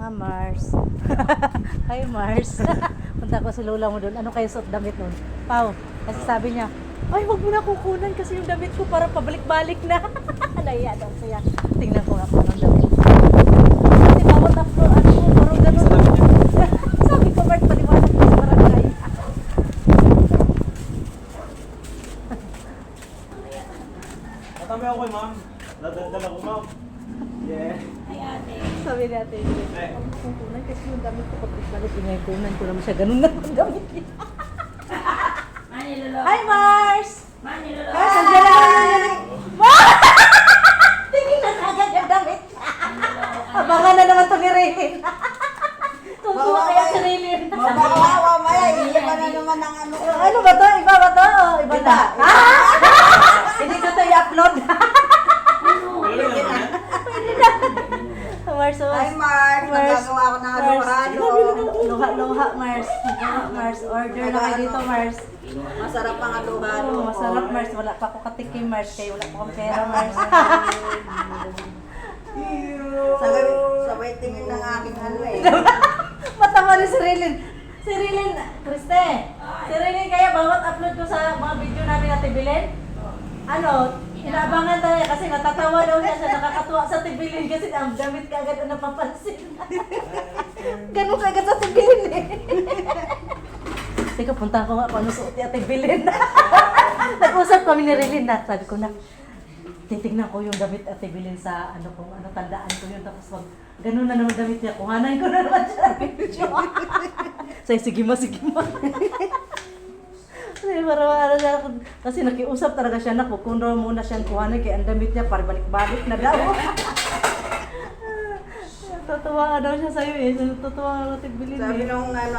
mga Mars. Hi Mars. Punta ko si lola mo doon. Ano kayo suot damit nun? Pao. Kasi sabi niya, ay wag mo na kukunan kasi yung damit ko para pabalik-balik na. Naiya daw siya. Tingnan ko nga kung anong damit. Kasi bawat upload ano ko, parang ganun. Sabi ko, Bart, paliwanag ko sa barangay. Katabi ako ma'am. Nadaldal ako ma'am. Yeah. Sabi natin, huwag mo kukunan kasi yung damit ko pabalik-balik. Ingay kunan ko naman siya. Ganun na yung damit niya. Hi Mars! Mars, andyan na yun. Mars! Tingin na agad yung damit. Abangan na naman ito ni Raylin. Tutuwa kaya si Raylin. Mabawawa, Maya. Iba na naman ang ano. Ano ba to? Iba ba to? Iba na. Hindi ko ito i-upload. Mars, Hi, Mark. Nagagawa ko ng halo-halo. Luha-luha, Mars. Mars, order na kayo dito, Mars. Masarap ang halo-halo. Oh, masarap, Mars. Wala pa ako katikim, Mars. Kaya wala pa akong pera, Mars. Sabay tingin ng aking ano eh. Matawa rin si Rilin. Si Rilin, Kriste. Si Rilin kaya bawat upload ko sa mga video namin na Tibilin, ano, inaabangan tayo kasi natatawa daw niya siya, nakakatuwa sa Tibilin kasi ang damit ka agad ang napapansin. Ganun ka agad sa Tibilin eh. Sige, punta ko nga kung ano suot ni Ate Bilin. Nag-usap kami ni Rilin na. Sabi ko na, titignan ko yung damit Ate Bilin sa ano kung ano, tandaan ko yun. Tapos wag, ganun na naman damit niya. Kuhanan ko na naman siya. Say, sige ma. Kasi nakiusap talaga siya na kung raw muna siyang kuhanan kaya ang damit niya para balik-balik na daw. Totoo daw siya sa'yo eh. Totoo nga Ate Bilin eh. Sabi nung Nay,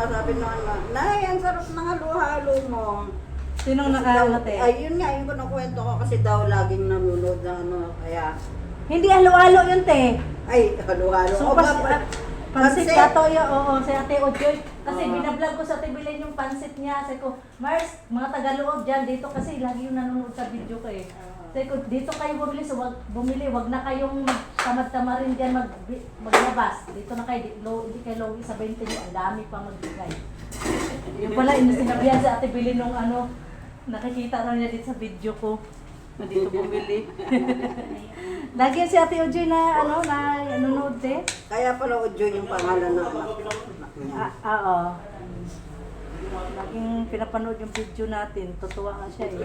ang sarap ng halo-halo mo. Sinong nakaalat eh? Ay, yun nga, yung kinukwento ko kasi daw laging nanonood ng ano, kaya... Hindi halo-halo yun te. Ay, halo-halo. So, pansit na to yun, oo, si Ate Ojoy. Kasi binablog ko sa Ate Bilin yung pansit niya. Sabi ko, Mars, mga tagaloob dyan, dito kasi lagi yung nanonood sa video ko eh. Sabi ko, dito kayo bumili, so wag na kayong tamad-tamarin dyan maglabas. Dito na kayo, hindi kayo low sa 20 nyo, ang dami pa magbigay. Yung pala, sinabihan sa Ate Bilin nung ano, nakikita na niya dito sa video ko. Na dito bumili. Lagi si Ate Ojoy na nanonood eh. Kaya pala Ojo yung pangalan ng anak niya. Oo. Laging pinapanood yung video natin. Tutuwa nga siya eh.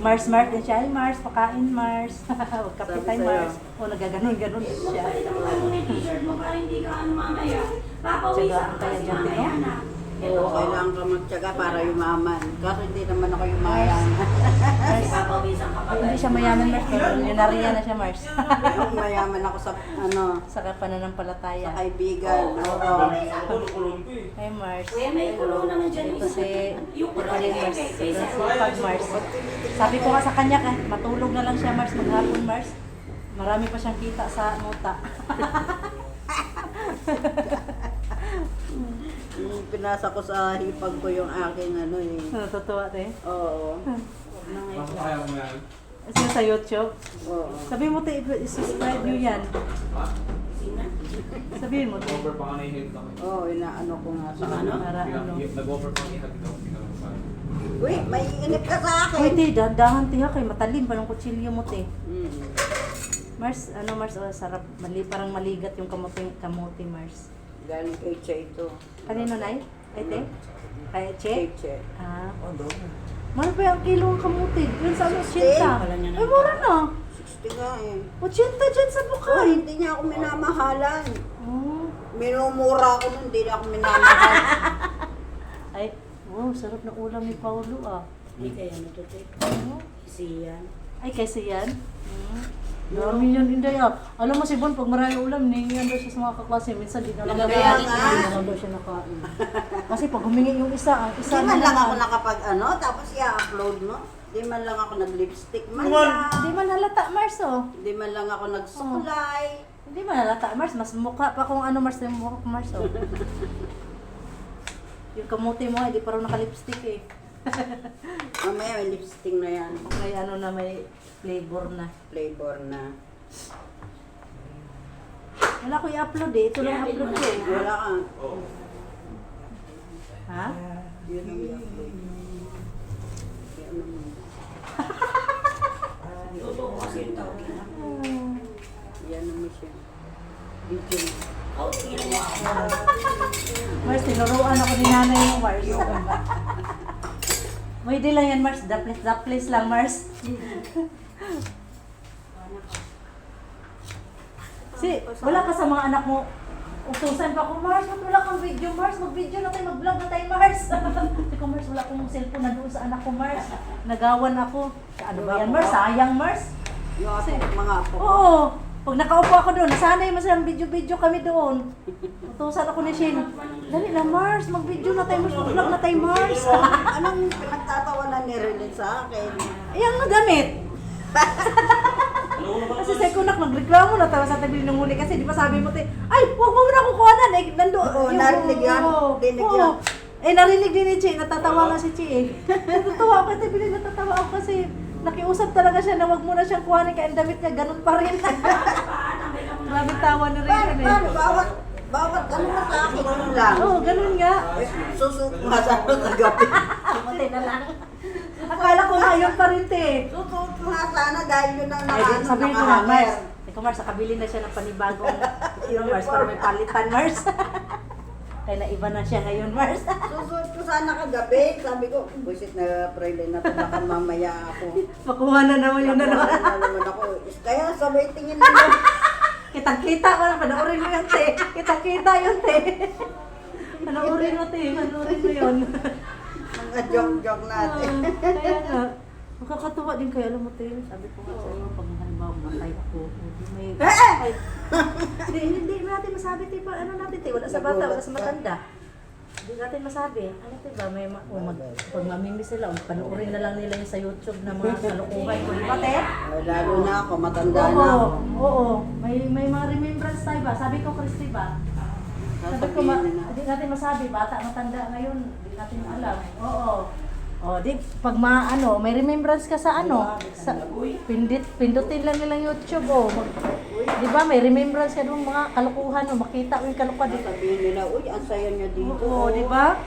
Mars din siya. Ay Mars, pakain Mars. Huwag kape tayo Mars. O nagaganon-ganon din siya. Tsagaan kaya dyan din. Oo, kailangan ka magtyaga para yumaman. Kasi hindi naman ako yumayan. Hindi siya mayaman Mars. Pero milyonarya na siya Mars. Mayaman ako sa ano, Sa pananampalataya. sa kaibigan. Oo. Ay Mars. May kulong naman dyan. Ito si Mars. Pag Mars. Sabi ko nga sa kanya, matulog na lang siya Mars, maghapon Mars. Marami pa siyang kita sa muta. Pinasa ko sa hipag ko yung aking ano eh. Natutuwa eh. Oo. Kasi sa YouTube. Oo. Sabihin mo tayo, subscribe nyo yan. Sabihin mo tayo. Oo, inaano ko nga sa ano. Para ano. Nag-offer pang ihag daw. Uy, may inip ka sa Uy, akin. te, dahan tiha kay matalim pa ng kutsilyo mo te. Mm. Mars, oh, sarap. Parang maligat yung kamote Mars. Galing kay Che ito. Kanino Nay? Ay te? Kay Che? Kay Che. Ah. Mahal pa yung kilo ng kamote. Yun sa 60. 80. Ay, mura na. 60 nga eh. 80 dyan sa Oh, Bukay. hindi niya ako minamahalan. Oh. Minumura ako nun, hindi niya ako minamahal. Ay, wow, sarap ng ulam ni Paulo ah. Hindi kaya natutik. Oh. Kasi yan. Ay, kasi yan? Dami yan, hindi ah. Alam mo si Bon, pag marami ulam, ningihan daw siya sa mga kaklase. Minsan di na lang Kaya hindi nga. na lang daw siya nakain. Kasi pag humingi yung isa, ang isa Di man na lang lang. ako nakapag ano, tapos i-upload mo. Di man lang ako nag-lipstick man Come on. lang. Hindi man halata, Mars oh. Di man lang ako nagsukulay. Hindi man halata, Mars. Mas mukha pa kung ano, Mars, yung mukha ko, Mars oh. Yung kamote mo, hindi pa rin naka-lipstick eh. Mamaya may lipstick na yan. May ano na may flavor na. Flavor na. Wala ko i-upload eh. Ito lang upload ko. Wala ka. Oo. Ha? Yun ang i-upload. Kaya naman. Totoo kasi yung tawag yun. Yan naman siya. Video mo. Oh, tingnan mo. Mars, tinuruan ako ni nanay mo, Mars. May di lang yan, Mars. Daplis lang, Mars. Wala ka sa mga anak mo. Utusan pa ko, Mars, ba't wala kang video, Mars? Mag-video na tayo, mag-vlog na tayo, Mars. Sabi ko, Mars, wala akong cellphone na doon sa anak ko, Mars. Nagawan ako. Ano ba yan, Mars? Sayang, Mars. Yung apo, mga apo. Oo. Pag nakaupo ako doon, nasanay mo silang video-video kami doon. Utusan ako ni Shin. Dali na, Mars. Mag-video na tayo, Mars. Mag-vlog na tayo, Mars. Anong pinagtatawanan ni Relin sa akin? Ayan nga damit. Kasi sa kunak, nagreklamo na tayo sa tabi ng huli. Kasi di ba sabi mo, ay, huwag mo na kukuhanan. Eh, nandoon. Oo, narinig yan. Dinig yan. Eh, narinig din ni Chi. Natatawa nga si Chi eh. Natatawa ako. Tabi natatawa ako kasi nakiusap talaga siya na wag mo na siyang kuhanin kaya ang damit niya ganun pa rin. Grabe tawa ni Raylan eh. Paano? Bawat ano na sa akin, ano lang. Oo, ganun nga. Susuot nga sa kagabi. Matay na lang. Akala ko ngayon pa rin te. Susuot nga sana dahil yun ang Ay, di, sabihin ko na, nakahanger. Mars. Ikaw, Mars, nakabili na siya ng panibagong yung Mars para may palitan, Mars. Kaya naiba na siya ngayon, Mars. Susuot ko sana kagabi. Sabi ko, buisit na Friday na ito, baka mamaya ako. Makuha na naman yun na naman. Nakuha na naman ako. Kaya sabay tingin nila. Kitang-kita mo na, panoorin mo yun, te. Kitang-kita yun, te. Panoorin mo, te. Panoorin mo yun. Mga joke-joke natin. Kaya nga. Nakakatuwa din kayo, alam mo, te. Sabi ko nga sa iyo, pag halimbawa matay ako, may... Ay, hindi natin masabi, te. Ano natin, te? Wala sa bata, wala sa matanda. Hindi natin masabi. Ano, te ba? May pag mamimiss sila, panoorin na lang nila yung sa YouTube na mga kalukuhan ko. Di ba, te? Ay, lalo na ako, matanda na Oo, ako. oo. May mga remembrance tayo ba? Sabi ko, Christy ba? Sabi ko, Sasabihin na. hindi natin masabi, bata, matanda ngayon, hindi natin alam. Oo. O, di, pag may remembrance ka sa pindutin lang nilang YouTube, o. Di ba, may remembrance ka doon mga kalukuhan, o, makita mo yung kalukuhan dito. Sabihin nila, uy, ang saya niya dito. Oo, di ba?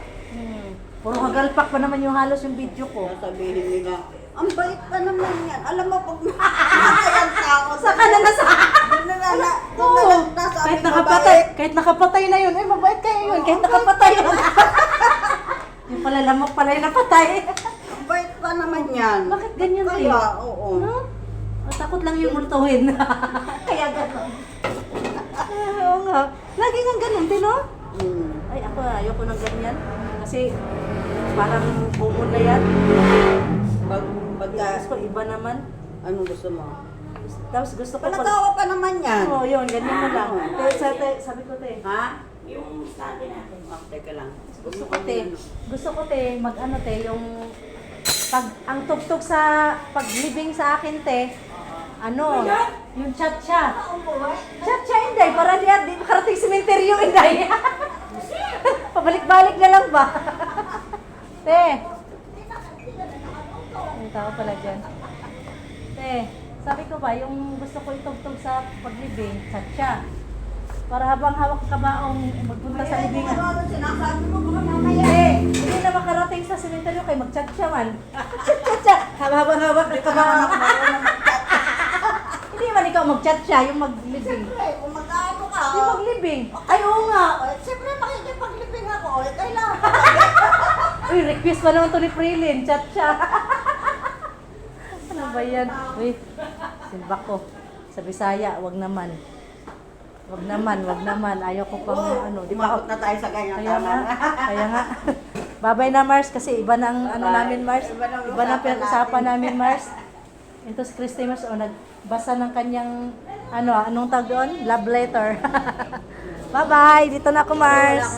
Puro hagalpak pa naman yung halos yung video ko. Sabihin nila, ang bait pa naman yan. Alam mo, pag nakakayang tao, Saka na nasa... Oo. Kahit nakapatay na yun. Ay, mabait kayo yun. Kahit nakapatay yun. Yung pala lamok pala yung napatay. Ang bait pa naman yan. Bakit ganyan Kaya, tayo? oo. Huh? Takot lang yung multuhin. Kaya gano'n. Oo nga. Lagi nga ganun din, no? Ay, ako ayoko ng ganyan. Kasi parang bumon na yan. Gusto ko iba naman. Anong gusto mo? Tapos gusto ko Palatawa pa naman yan. Oo, yun. Ganyan mo lang. Sabi ko, te. Ha? Yung stand natin. Oh, teka lang. Gusto ko te, mag-ano te, yung ang tugtog sa paglibing sa akin te, ano, yung chat-chat. Chat-chat, Inday, para di makarating sementeryo, Inday. Pabalik-balik na lang ba? Te. May tao pala dyan. Te, sabi ko ba, yung gusto ko itugtog sa paglibing, chat-chat. Para habang hawak ka baong magpunta sa libingan. Sinasabi mo, baka mamaya. Hindi na makarating sa sementeryo kay mag-chat siya man. Chat. Habang hawak ka baong. Hindi man ikaw mag-chat siya, yung maglibing. Siyempre, kung mag-ano ka. Yung maglibing. Ay, oo nga. Siyempre, makikipagliping ako. Kailangan. Uy, request pa naman to ni Prilin. Chat siya. Ano ba yan? Uy, silba ko. Sa Bisaya, wag naman. Wag naman. Ayaw ko pang ano. Di ba? Umakot na tayo sa ganyan. Kaya nga. Babay na, Mars, kasi iba na ang ano namin, Mars. Iba na ang Iba na ang usapan pinag-usapan natin. namin, Mars. Ito si Christy, Mars, nagbasa ng kanyang, anong tawag doon? Love letter. Bye-bye! Dito na ako, Mars.